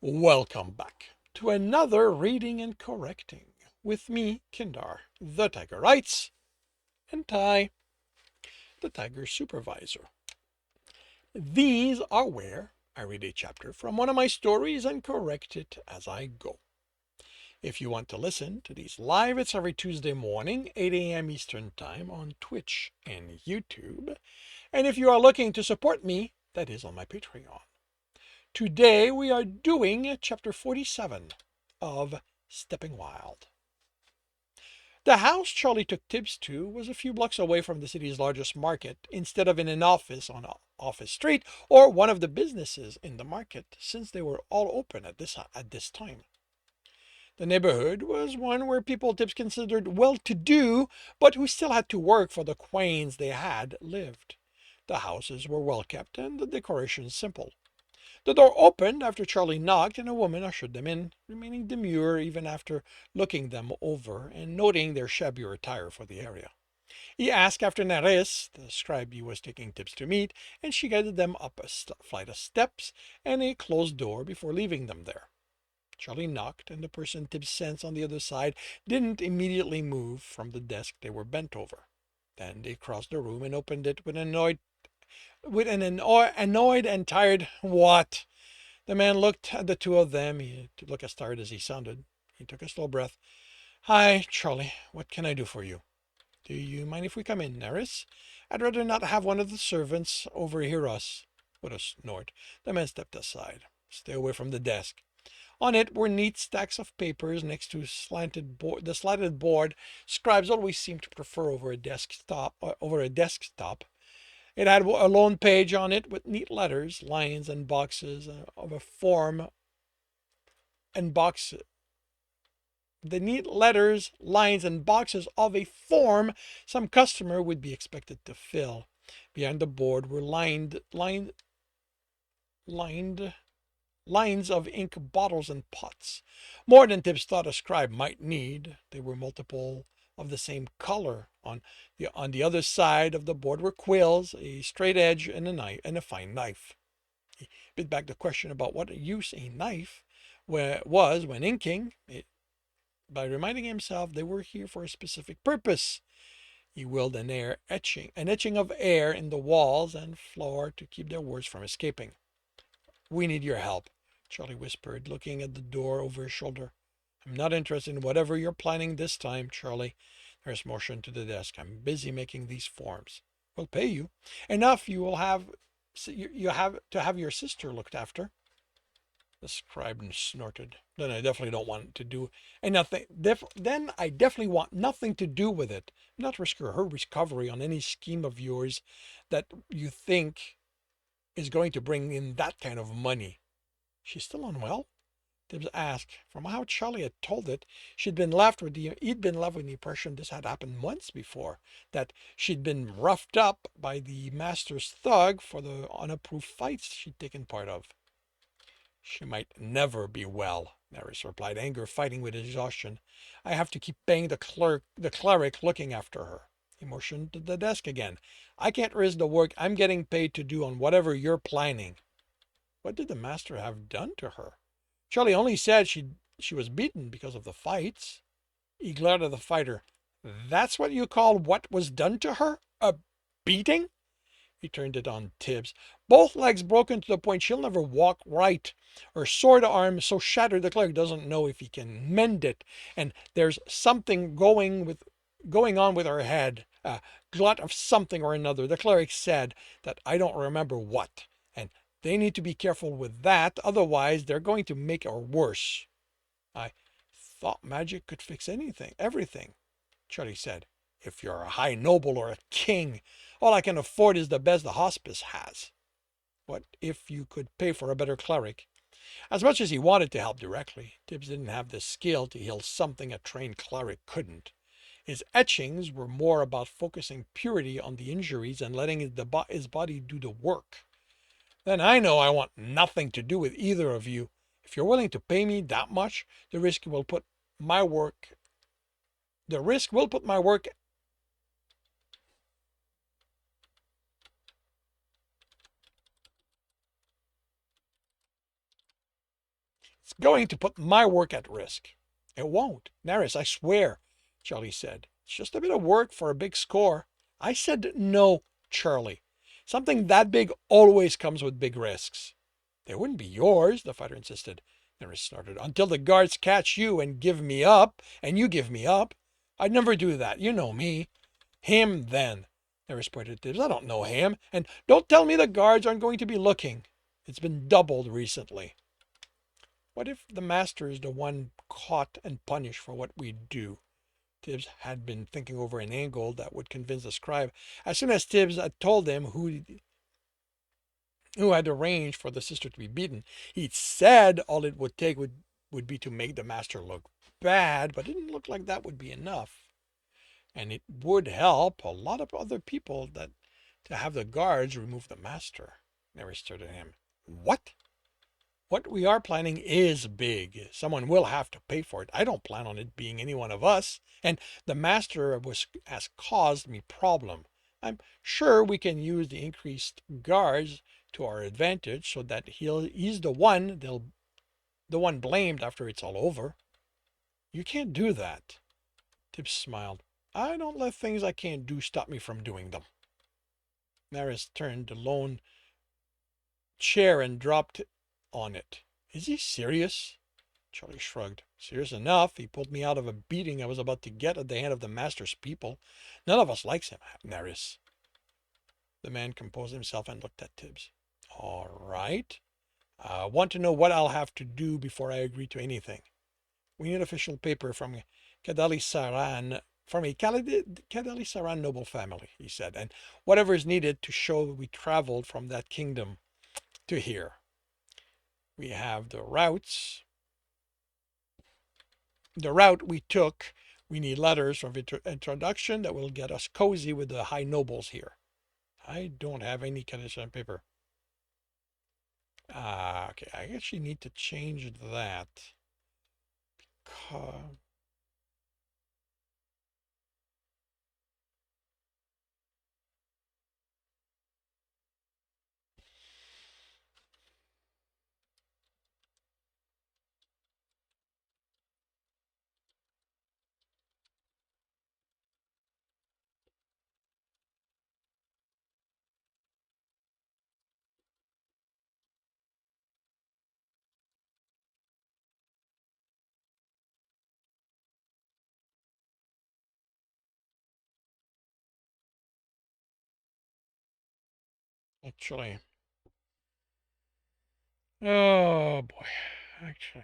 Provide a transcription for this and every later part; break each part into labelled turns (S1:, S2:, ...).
S1: Welcome back to another reading and correcting with me, Kindar, the Tiger Writes, and Ty, the Tiger Supervisor. These are where I read a chapter from one of my stories and correct it as I go. If you want to listen to these live, it's every Tuesday morning, 8 a.m. Eastern Time on Twitch and YouTube. And if you are looking to support me, that is on my Patreon. Today we are doing chapter 47 of Stepping Wild. The house Charlie took Tibs to was a few blocks away from the city's largest market, instead of in an office on Office Street or one of the businesses in the market, since they were all open at this time. The neighborhood was one where people Tibbs considered well-to-do, but who still had to work for the quains they had lived. The houses were well kept and the decorations simple. The door opened after Charlie knocked, and a woman ushered them in, remaining demure even after looking them over and noting their shabbier attire for the area. He asked after Nares, the scribe he was taking Tibbs to meet, and she guided them up a flight of steps and a closed door before leaving them there. Charlie knocked, and the person Tibbs sensed on the other side didn't immediately move from the desk they were bent over. Then they crossed the room and opened it with an annoyed and tired "What?" The man looked at the two of them. He looked as tired as he sounded. He took a slow breath. "Hi, Charlie. What can I do for you?" "Do you mind if we come in, Naris? I'd rather not have one of the servants overhear us." With a snort, the man stepped aside. "Stay away from the desk." On it were neat stacks of papers next to the slanted board scribes always seemed to prefer over a desktop. It had a lone page on it with neat letters, lines, and boxes of a form and boxes. The neat letters, lines, and boxes of a form some customer would be expected to fill. Behind the board were lined lines of ink bottles and pots. More than Tibbs thought a scribe might need. They were multiple of the same color. On the other side of the board were quills, a straight edge, and a fine knife. He bit back the question about what use a knife was when inking, by reminding himself they were here for a specific purpose. He willed an etching of air in the walls and floor to keep their words from escaping. "We need your help," Charlie whispered, looking at the door over his shoulder. "I'm not interested in whatever you're planning this time, Charlie." Nurse motioned to the desk. "I'm busy making these forms." "We'll pay you enough. You have to have your sister looked after." The scribe snorted. "Then I definitely don't want to do and nothing. Then I definitely want nothing to do with it. I'm not risking her recovery on any scheme of yours that you think is going to bring in that kind of money." "She's still unwell?" Tibbs asked. From how Charlie had told it, he'd been left with the impression this had happened once before, that she'd been roughed up by the master's thug for the unapproved fights she'd taken part of. "She might never be well," Maris replied, anger fighting with exhaustion. "I have to keep paying the cleric looking after her." He motioned to the desk again. "I can't risk the work I'm getting paid to do on whatever you're planning." What did the master have done to her? Charlie only said she was beaten because of the fights. He glared at the fighter. "That's what you call what was done to her? A beating?" He turned it on Tibbs. "Both legs broken to the point she'll never walk right. Her sword arm so shattered the cleric doesn't know if he can mend it. And there's something going on with her head. A glut of something or another. The cleric said that I don't remember what. And they need to be careful with that, otherwise they're going to make her worse." "I thought magic could fix everything," Charlie said. "If you're a high noble or a king, all I can afford is the best the hospice has." What if you could pay for a better cleric? As much as he wanted to help directly, Tibbs didn't have the skill to heal something a trained cleric couldn't. His etchings were more about focusing purity on the injuries and letting his body do the work. "Then I know I want nothing to do with either of you. If you're willing to pay me that much, the risk will put my work It's going to put my work at risk. It won't. Naris, I swear, Charlie said. It's just a bit of work for a big score. I said no, Charlie. Something that big always comes with big risks. They wouldn't be yours, the fighter insisted. Naris snorted. Until the guards catch you and give me up, and you give me up. I'd never do that. You know me. Him, then. Naris pointed at Tibs. I don't know him. And don't tell me the guards aren't going to be looking. It's been doubled recently. What if the master is the one caught and punished for what we do? Tibs had been thinking over an angle that would convince the scribe. As soon as Tibs had told him who had arranged for the sister to be beaten, he'd said all it would take would be to make the master look bad, but it didn't look like that would be enough. And it would help a lot of other people that to have the guards remove the master. Mary stared at him. What? What we are planning is big. Someone will have to pay for it. I don't plan on it being any one of us. And the master has caused me problem. I'm sure we can use the increased guards to our advantage so that he's the one blamed after it's all over. You can't do that. Tibbs smiled. I don't let things I can't do stop me from doing them. Maris turned the lone chair and dropped on it. Is he serious? Charlie shrugged. Serious enough. He pulled me out of a beating I was about to get at the hand of the master's people. None of us likes him, Naris. The man composed himself and looked at Tibbs. All right. I want to know what I'll have to do before I agree to anything. We need official paper from Kadali Saran, from a Kadali Saran noble family, he said, and whatever is needed to show we traveled from that kingdom to here. We have the route we took. We need letters of introduction that will get us cozy with the high nobles here. I don't have any Kadali paper. Okay, I actually need to change that. Actually, oh boy, actually,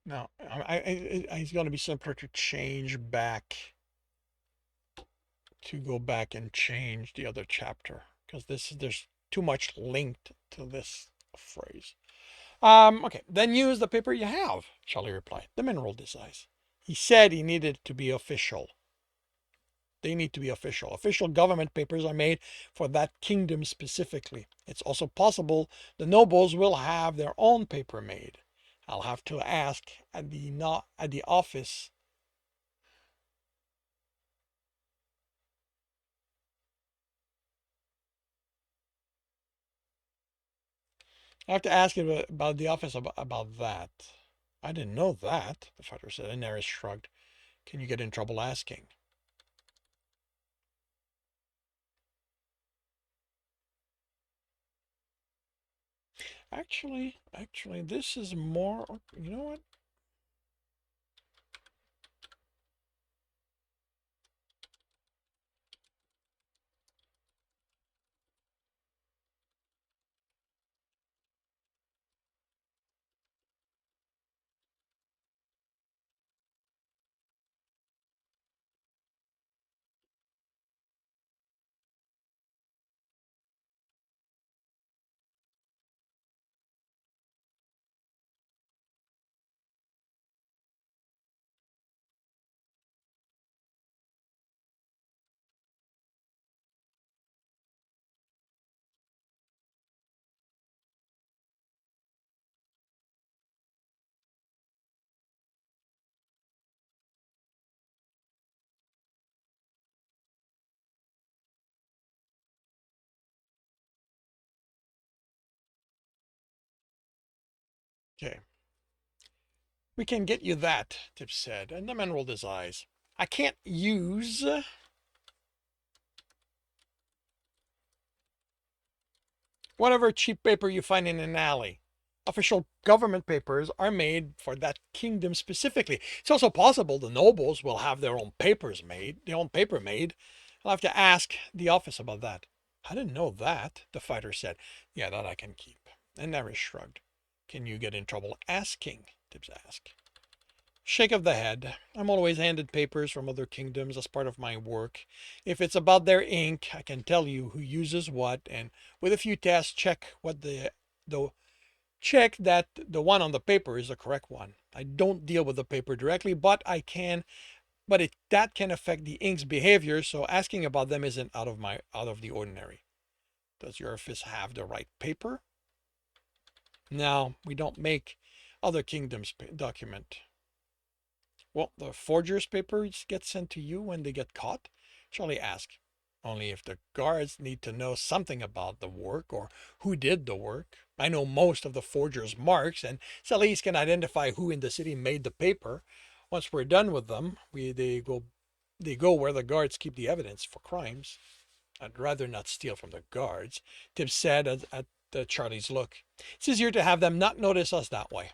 S1: no, it's going to be simpler to change back, to go back and change the other chapter because there's too much linked to this phrase. Okay, then use the paper you have, Charlie replied. The man rolled his eyes. He said he needed to be official. They need to be official. Official government papers are made for that kingdom specifically. It's also possible the nobles will have their own paper made. I'll have to ask at the office. I have to ask about the office about that. I didn't know that, the fighter said, and Naris shrugged. Can you get in trouble asking? Actually, this is more. You know what? Okay. We can get you that, Tibs said, and the man rolled his eyes. I can't use whatever cheap paper you find in an alley. Official government papers are made for that kingdom specifically. It's also possible the nobles will have their own papers made, their own paper made. I'll have to ask the office about that. I didn't know that, the fighter said. Yeah, that I can keep. And Neris shrugged. Can you get in trouble asking? Tibs asked. Shake of the head. I'm always handed papers from other kingdoms as part of my work. If it's about their ink, I can tell you who uses what, and with a few tests, the check that the one on the paper is the correct one. I don't deal with the paper directly, but I can, that can affect the ink's behavior, so asking about them isn't out of the ordinary. Does your office have the right paper? No, we don't make other kingdoms document. Well, the forger's papers get sent to you when they get caught? Charlie asked. Only if the guards need to know something about the work or who did the work. I know most of the forger's marks, and Celis can identify who in the city made the paper. Once we're done with them, they go where the guards keep the evidence for crimes. I'd rather not steal from the guards, Tibbs said at Charlie's look. It's easier to have them not notice us that way.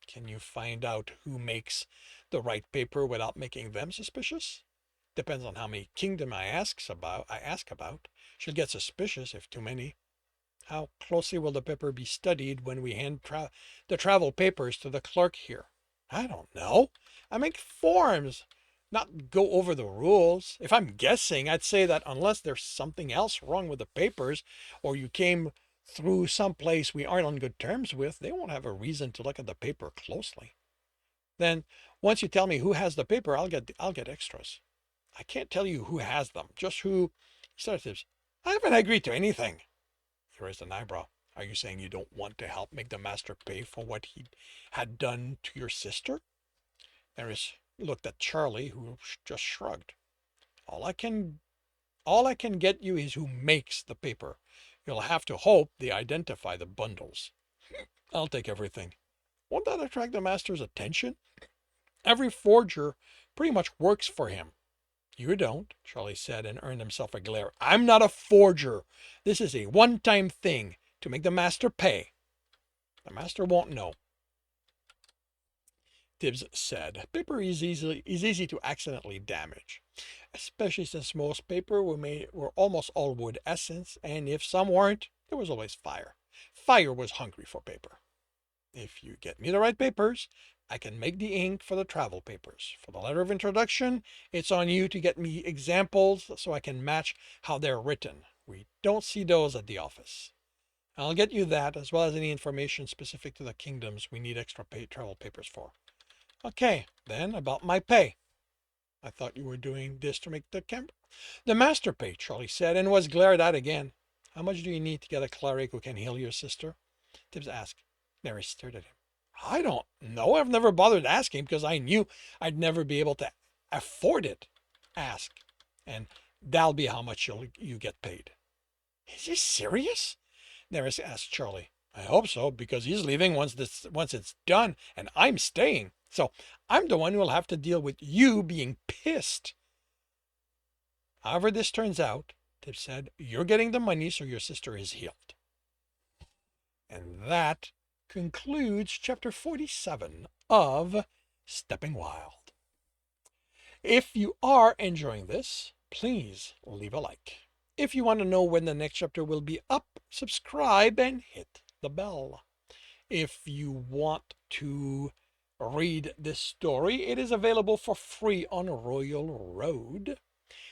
S1: Can you find out who makes the right paper without making them suspicious? Depends on how many kingdom I ask about. She'll get suspicious if too many. How closely will the paper be studied when we hand the travel papers to the clerk here? I don't know. I make forms, not go over the rules. If I'm guessing, I'd say that unless there's something else wrong with the papers, or you came through some place we aren't on good terms with, they won't have a reason to look at the paper closely. Then, once you tell me who has the paper, I'll get extras. I can't tell you who has them, just who. He started. I haven't agreed to anything. He raised an eyebrow. Are you saying you don't want to help make the master pay for what he had done to your sister? Nerys looked at Charlie, who just shrugged. All I can get you is who makes the paper. You'll have to hope they identify the bundles. I'll take everything. Won't that attract the master's attention? Every forger pretty much works for him. You don't, Charlie said, and earned himself a glare. I'm not a forger. This is a one-time thing to make the master pay. The master won't know. Tibs said, paper is easy to accidentally damage, especially since most paper were almost all wood essence, and if some weren't, there was always fire. Fire was hungry for paper. If you get me the right papers, I can make the ink for the travel papers. For the letter of introduction, it's on you to get me examples so I can match how they're written. We don't see those at the office. I'll get you that, as well as any information specific to the kingdoms we need extra travel papers for. Okay, then about my pay. I thought you were doing this to make the master pay, Charlie said, and was glared at again. How much do you need to get a cleric who can heal your sister? Tibbs asked. Nerys stared at him. I don't know. I've never bothered asking because I knew I'd never be able to afford it. Ask, and that'll be how much you get paid. Is he serious? Nerys asked Charlie. I hope so, because he's leaving once it's done, and I'm staying. So I'm the one who will have to deal with you being pissed. However this turns out, Tibbs said, you're getting the money so your sister is healed. And that concludes chapter 47 of Stepping Wild. If you are enjoying this, please leave a like. If you want to know when the next chapter will be up, subscribe and hit the bell. If you want to read this story, it is available for free on Royal Road.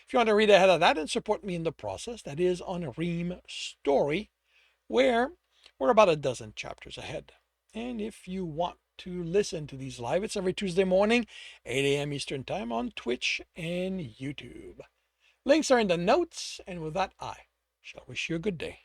S1: If you want to read ahead of that and support me in the process, that is on Ream Story, where we're about a dozen chapters ahead. And if you want to listen to these live, it's every Tuesday morning, 8 a.m. Eastern Time on Twitch and YouTube. Links are in the notes, and with that, I shall wish you a good day.